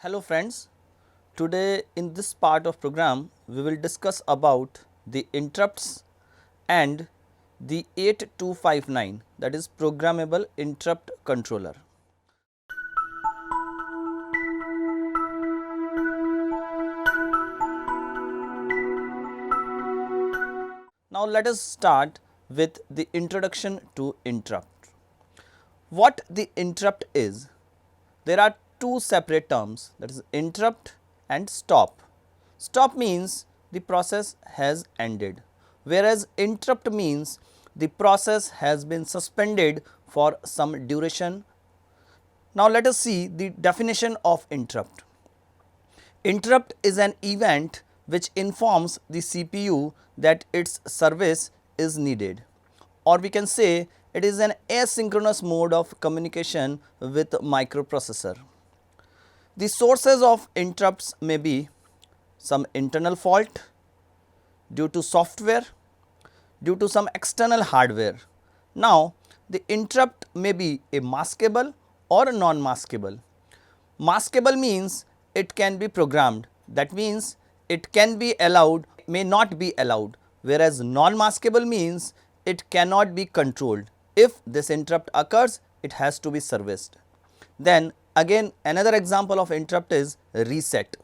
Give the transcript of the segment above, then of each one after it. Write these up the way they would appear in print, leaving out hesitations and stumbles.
Hello friends, today in this part of program we will discuss about the interrupts and the 8259, that is programmable interrupt controller. Now let us start with the introduction to interrupt. What the interrupt is? There are two separate terms, that is interrupt and stop. Stop means the process has ended, whereas interrupt means the process has been suspended for some duration. Now let us see the definition of interrupt. Interrupt is an event which informs the CPU that its service is needed, or we can say it is an asynchronous mode of communication with microprocessor. The sources of interrupts may be some internal fault, due to software, due to some external hardware. Now, the interrupt may be a maskable or non-maskable. Maskable means it can be programmed, that means it can be allowed, may not be allowed, whereas non-maskable means it cannot be controlled. If this interrupt occurs, it has to be serviced. Then again another example of interrupt is reset.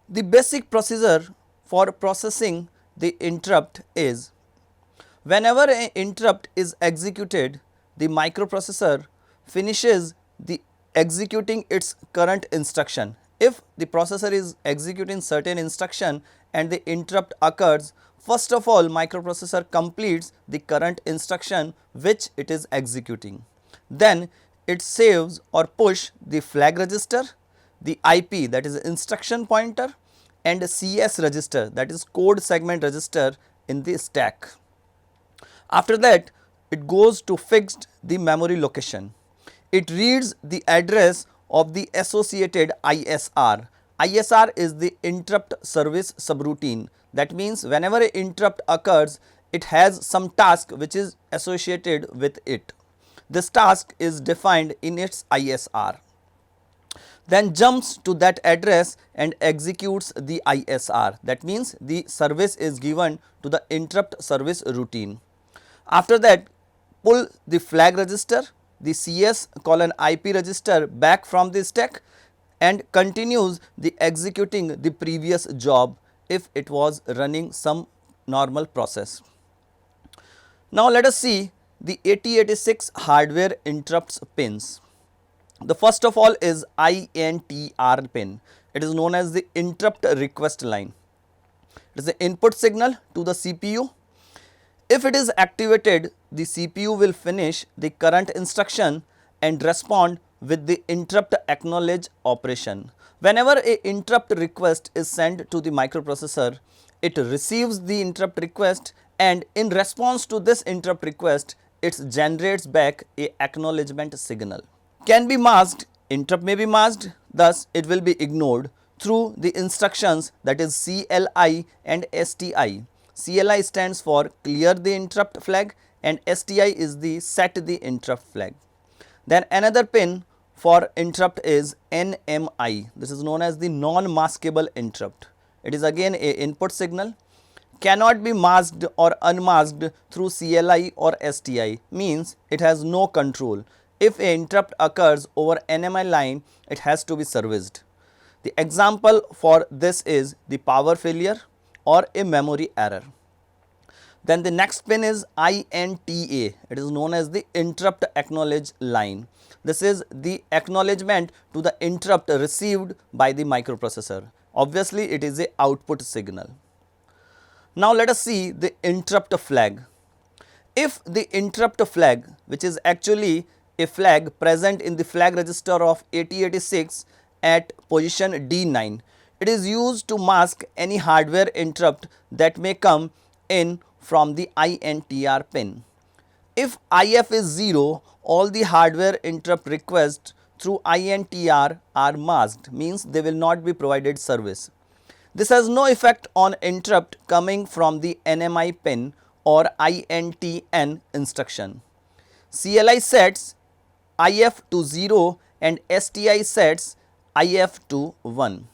The basic procedure for processing the interrupt is, whenever an interrupt is executed, the microprocessor finishes the executing its current instruction. If the processor is executing certain instruction and the interrupt occurs, first of all microprocessor completes the current instruction which it is executing. Then it saves or push the flag register, the IP, that is instruction pointer, and CS register, that is code segment register, in the stack. After that it goes to fixed the memory location. It reads the address of the associated ISR. ISR is the interrupt service subroutine. That means whenever an interrupt occurs, it has some task which is associated with it. This task is defined in its ISR. Then jumps to that address and executes the ISR. That means the service is given to the interrupt service routine. After that, pull the flag register, the CS colon IP register back from the stack and continues the executing the previous job if it was running some normal process. Now let us see the 8086 hardware interrupts pins. The first of all is INTR pin. It is known as the interrupt request line. It is the input signal to the CPU. If it is activated, the CPU will finish the current instruction and respond with the interrupt acknowledge operation. Whenever an interrupt request is sent to the microprocessor, it receives the interrupt request, and in response to this interrupt request, it generates back a acknowledgement signal. Can be masked, interrupt may be masked, thus it will be ignored through the instructions, that is CLI and STI. CLI stands for clear the interrupt flag and STI is the set the interrupt flag. Then another pin for interrupt is NMI. This is known as the non-maskable interrupt. It is again a input signal, cannot be masked or unmasked through CLI or STI, means it has no control. If an interrupt occurs over NMI line, it has to be serviced. The example for this is the power failure or a memory error. Then the next pin is INTA. It is known as the interrupt acknowledge line. This is the acknowledgement to the interrupt received by the microprocessor. Obviously, it is a output signal. Now let us see the interrupt flag. If the interrupt flag, which is actually a flag present in the flag register of 8086 at position D9, it is used to mask any hardware interrupt that may come in from the INTR pin. If IF is 0, all the hardware interrupt requests through INTR are masked, means they will not be provided service. This has no effect on interrupt coming from the NMI pin or INTN instruction. CLI sets IF to 0 and STI sets IF to 1.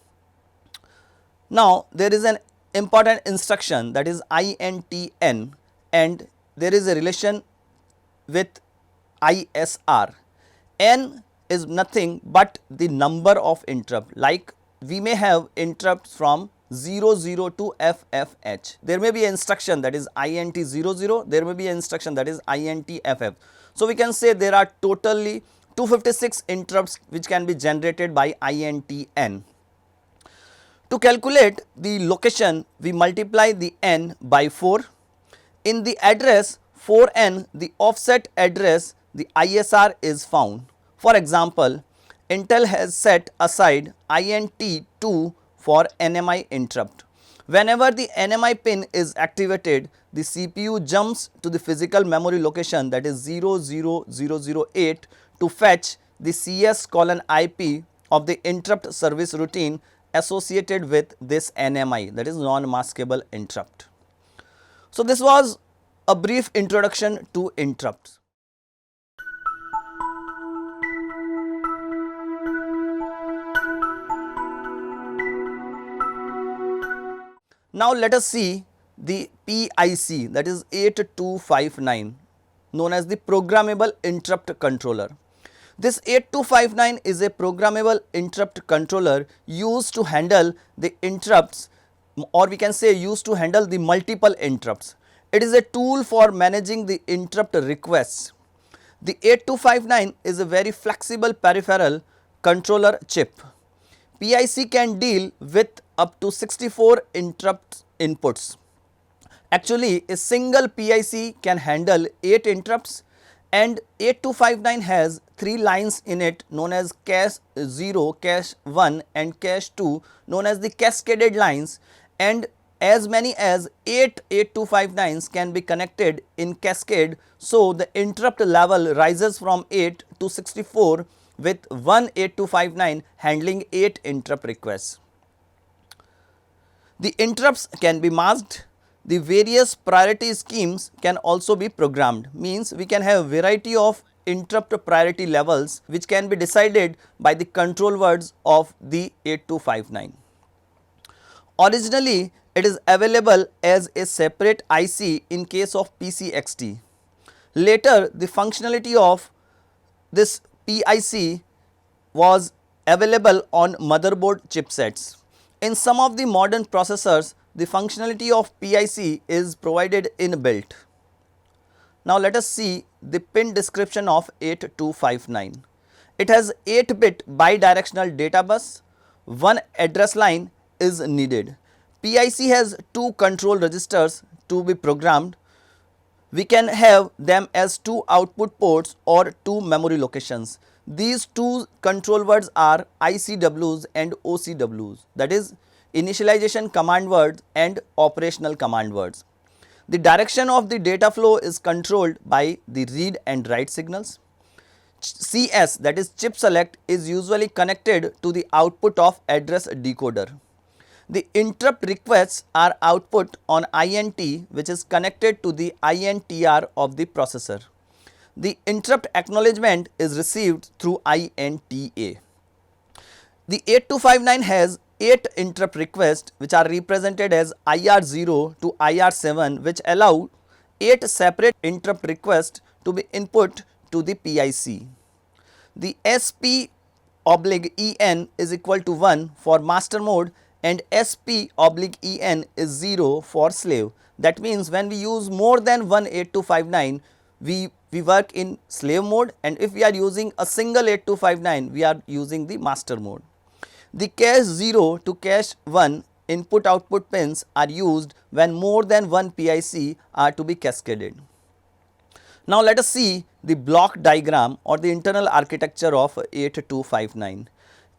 Now there is an important instruction, that is INTN, and there is a relation with ISR. N is nothing but the number of interrupt, like we may have interrupts from 00 to FFH. There may be an instruction that is INT00, there may be an instruction that is INTFF. So we can say there are totally 256 interrupts which can be generated by INTN. To calculate the location, we multiply the n by 4. In the address 4n, the offset address, the ISR is found. For example, Intel has set aside INT2 for NMI interrupt. Whenever the NMI pin is activated, the CPU jumps to the physical memory location, that is 00008, to fetch the CS:IP of the interrupt service routine associated with this NMI, that is non-maskable interrupt. So this was a brief introduction to interrupts. Now let us see the PIC, that is 8259, known as the programmable interrupt controller. This 8259 is a programmable interrupt controller used to handle the interrupts, or we can say used to handle the multiple interrupts. It is a tool for managing the interrupt requests. The 8259 is a very flexible peripheral controller chip. PIC can deal with up to 64 interrupt inputs. Actually, a single PIC can handle 8 interrupts, and 8259 has 3 lines in it known as cache 0, cache 1 and cache 2, known as the cascaded lines, and as many as 8 8259s can be connected in cascade. So the interrupt level rises from 8 to 64 with one 8259 handling 8 interrupt requests. The interrupts can be masked. The various priority schemes can also be programmed, means we can have variety of interrupt priority levels which can be decided by the control words of the 8259. Originally, it is available as a separate IC in case of PCXT. Later, the functionality of this PIC was available on motherboard chipsets. In some of the modern processors, the functionality of PIC is provided inbuilt. Now let us see the pin description of 8259. It has 8-bit bidirectional data bus, one address line is needed. PIC has 2 control registers to be programmed. We can have them as 2 output ports or 2 memory locations. These 2 control words are ICWs and OCWs, that is initialization command words and operational command words. The direction of the data flow is controlled by the read and write signals. CS, that is chip select, is usually connected to the output of address decoder. The interrupt requests are output on INT, which is connected to the INTR of the processor. The interrupt acknowledgement is received through INTA. The 8259 has 8 interrupt requests which are represented as IR0 to IR7, which allow 8 separate interrupt requests to be input to the PIC. The SP/EN is equal to 1 for master mode and SP/EN is 0 for slave. That means when we use more than one 8259, we work in slave mode, and if we are using a single 8259, we are using the master mode. The cache 0 to cache 1 input output pins are used when more than one PIC are to be cascaded. Now let us see the block diagram or the internal architecture of 8259.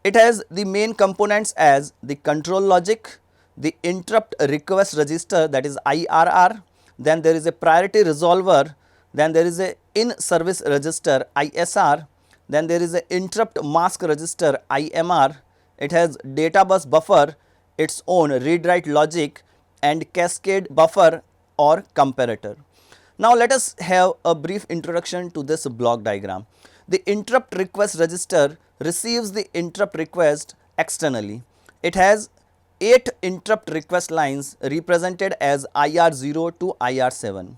It has the main components as the control logic, the interrupt request register, that is IRR, then there is a priority resolver, then there is a in service register ISR, then there is a interrupt mask register IMR. It has data bus buffer, its own read write logic and cascade buffer or comparator. Now let us have a brief introduction to this block diagram. The interrupt request register receives the interrupt request externally. It has 8 interrupt request lines represented as IR0 to IR7.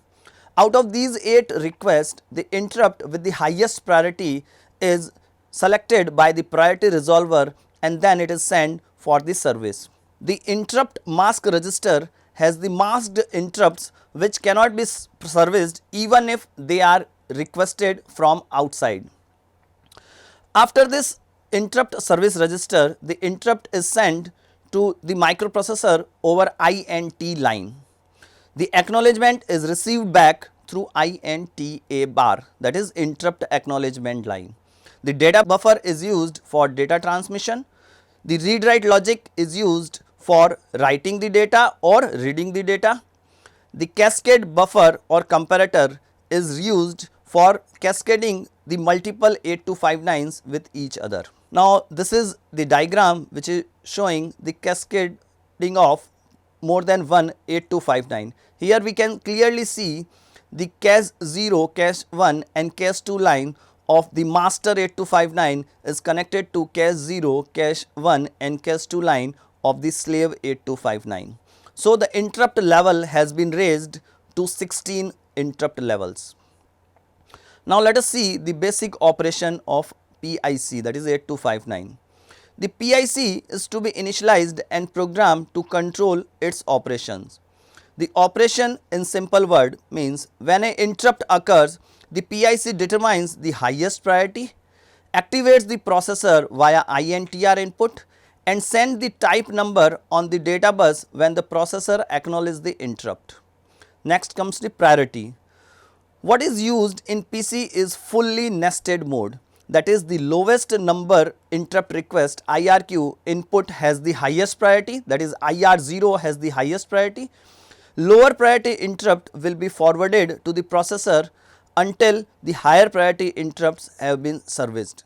Out of these 8 requests, the interrupt with the highest priority is selected by the priority resolver and then it is sent for the service. The interrupt mask register has the masked interrupts which cannot be serviced even if they are requested from outside. After this interrupt service register, the interrupt is sent to the microprocessor over INT line. The acknowledgement is received back through INTA bar, that is interrupt acknowledgement line. The data buffer is used for data transmission. The read write logic is used for writing the data or reading the data. The cascade buffer or comparator is used for cascading the multiple 8259s with each other. Now, this is the diagram which is showing the cascading of more than one 8259. Here we can clearly see the cache 0, cache 1 and cache 2 line of the master 8259 is connected to cache 0, cache 1 and cache 2 line of the slave 8259. So, the interrupt level has been raised to 16 interrupt levels. Now, let us see the basic operation of PIC, that is 8259. The PIC is to be initialized and programmed to control its operations. The operation in simple word means when an interrupt occurs, the PIC determines the highest priority, activates the processor via INTR input and send the type number on the data bus when the processor acknowledges the interrupt. Next comes the priority. What is used in PC is fully nested mode, that is the lowest number interrupt request IRQ input has the highest priority, that is IR0 has the highest priority. Lower priority interrupt will be forwarded to the processor until the higher priority interrupts have been serviced.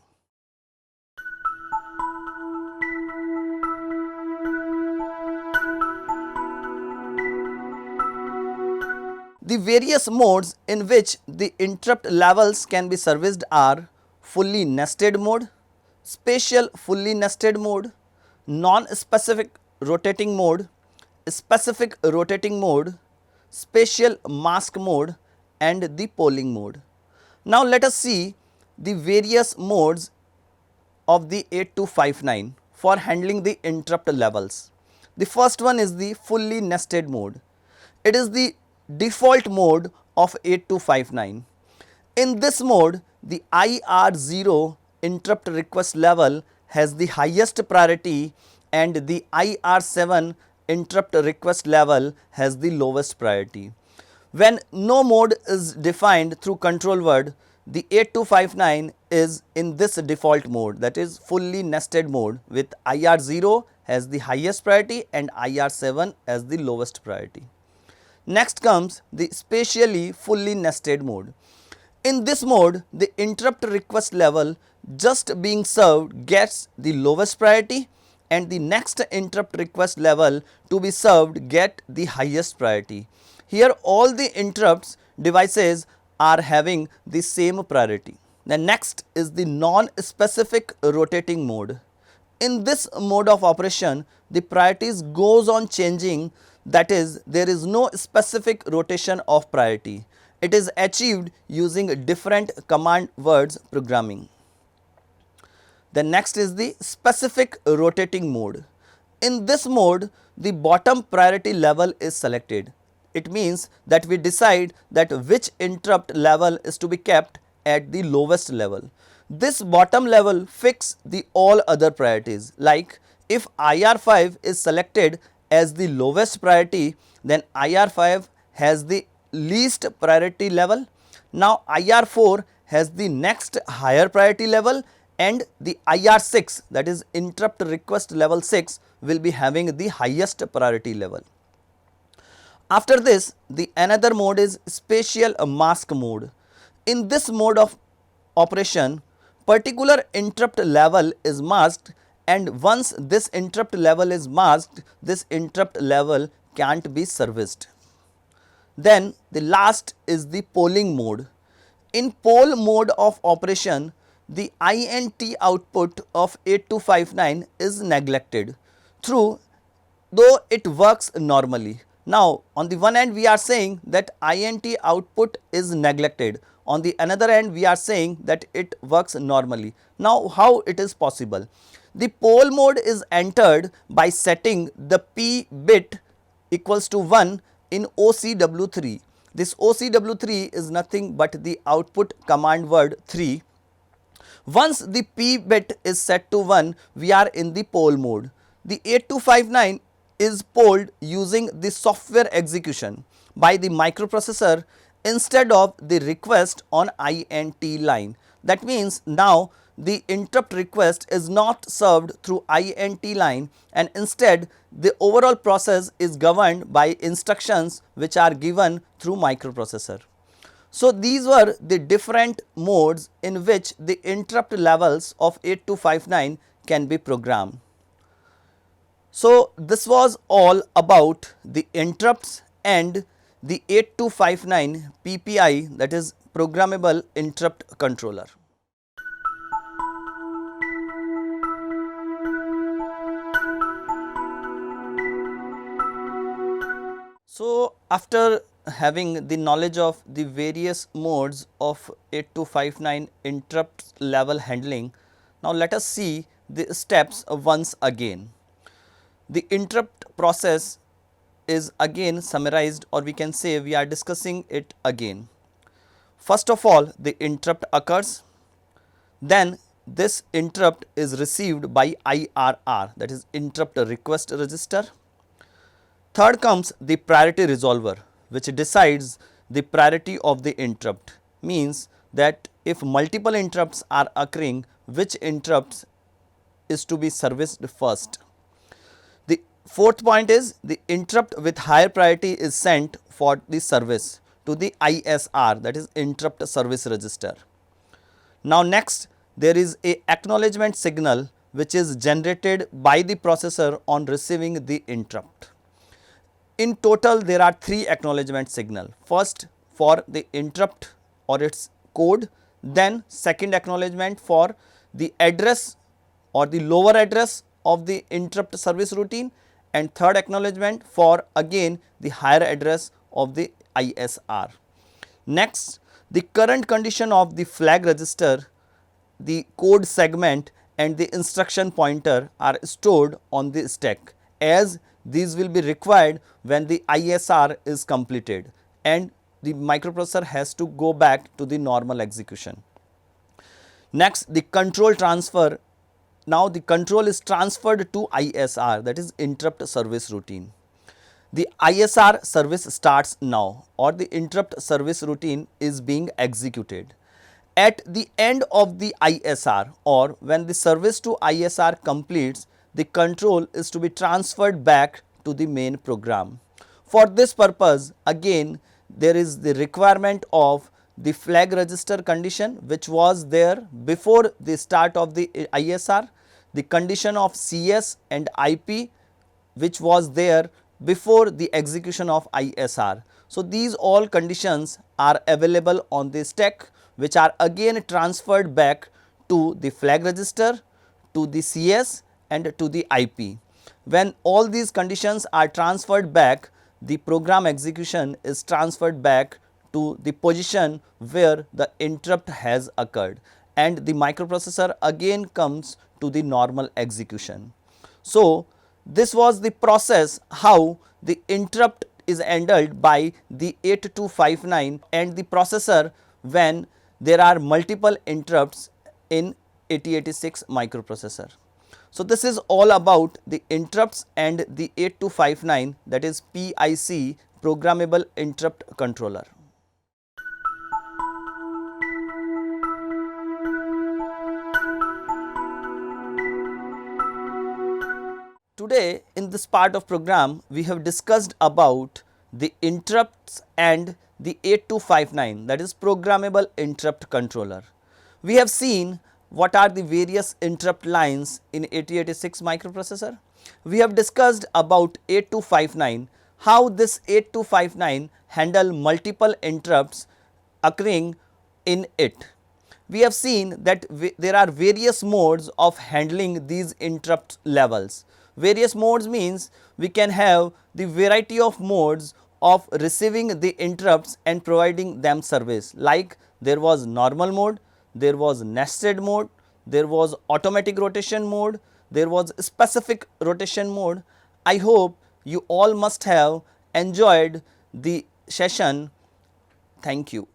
The various modes in which the interrupt levels can be serviced are fully nested mode, spatial fully nested mode, non-specific rotating mode, specific rotating mode, spatial mask mode and the polling mode. Now, let us see the various modes of the 8259 for handling the interrupt levels. The first one is the fully nested mode. It is the default mode of 8259. In this mode, the IR0 interrupt request level has the highest priority and the IR7 interrupt request level has the lowest priority. When no mode is defined through control word, the 8259 is in this default mode, that is fully nested mode with IR0 has the highest priority and IR7 as the lowest priority. Next comes the spatially fully nested mode. In this mode, the interrupt request level just being served gets the lowest priority and the next interrupt request level to be served get the highest priority. Here all the interrupts devices are having the same priority. The next is the non-specific rotating mode. In this mode of operation, the priorities goes on changing, that is there is no specific rotation of priority. It is achieved using different command words programming. The next is the specific rotating mode. In this mode, the bottom priority level is selected. It means that we decide that which interrupt level is to be kept at the lowest level. This bottom level fix the all other priorities, like if IR5 is selected as the lowest priority, then IR5 has the least priority level. Now IR4 has the next higher priority level and the IR6, that is interrupt request level 6, will be having the highest priority level. After this, the another mode is spatial mask mode. In this mode of operation, particular interrupt level is masked, and once this interrupt level is masked, this interrupt level can't be serviced. Then the last is the polling mode. In poll mode of operation, the INT output of 8259 is neglected through though it works normally. Now, on the one hand we are saying that INT output is neglected, on the another hand we are saying that it works normally. Now, how it is possible? The poll mode is entered by setting the P bit equals to 1 in OCW3. This OCW3 is nothing but the output command word 3. Once the P bit is set to 1, we are in the poll mode. The 8259 is polled using the software execution by the microprocessor instead of the request on INT line. That means now the interrupt request is not served through INT line, and instead the overall process is governed by instructions which are given through microprocessor. So, these were the different modes in which the interrupt levels of 8259 can be programmed. So, this was all about the interrupts and the 8259 PPI, that is programmable interrupt controller. So, after having the knowledge of the various modes of 8259 interrupt level handling, now let us see the steps once again. The interrupt process is again summarized, or we can say we are discussing it again. First of all, the interrupt occurs, then this interrupt is received by IRR, that is interrupt request register. Third comes the priority resolver, which decides the priority of the interrupt, means that if multiple interrupts are occurring, which interrupts is to be serviced first. The fourth point is the interrupt with higher priority is sent for the service to the ISR, that is interrupt service register. Now, next there is a acknowledgement signal which is generated by the processor on receiving the interrupt. In total, there are 3 acknowledgement signal. First for the interrupt or its code, then second acknowledgement for the address or the lower address of the interrupt service routine, and third acknowledgement for again the higher address of the ISR. Next, the current condition of the flag register, the code segment and the instruction pointer are stored on the stack, as these will be required when the ISR is completed and the microprocessor has to go back to the normal execution. Next, the control transfer. Now, the control is transferred to ISR, that is interrupt service routine. The ISR service starts now, or the interrupt service routine is being executed. At the end of the ISR, or when the service to ISR completes, the control is to be transferred back to the main program. For this purpose, again there is the requirement of the flag register condition which was there before the start of the ISR, the condition of CS and IP which was there before the execution of ISR. So, these all conditions are available on the stack, which are again transferred back to the flag register, to the CS and to the IP. When all these conditions are transferred back, the program execution is transferred back to the position where the interrupt has occurred, and the microprocessor again comes to the normal execution. So, this was the process how the interrupt is handled by the 8259 and the processor when there are multiple interrupts in 8086 microprocessor. So, this is all about the interrupts and the 8259, that is PIC, programmable interrupt controller. Today in this part of program we have discussed about the interrupts and the 8259, that is programmable interrupt controller. We have seen what are the various interrupt lines in 8086 microprocessor. We have discussed about 8259, how this 8259 handle multiple interrupts occurring in it. we have seen that there are various modes of handling these interrupt levels. Various modes means we can have the variety of modes of receiving the interrupts and providing them service, like there was normal mode, there was nested mode, there was automatic rotation mode, there was specific rotation mode. I hope you all must have enjoyed the session. Thank you.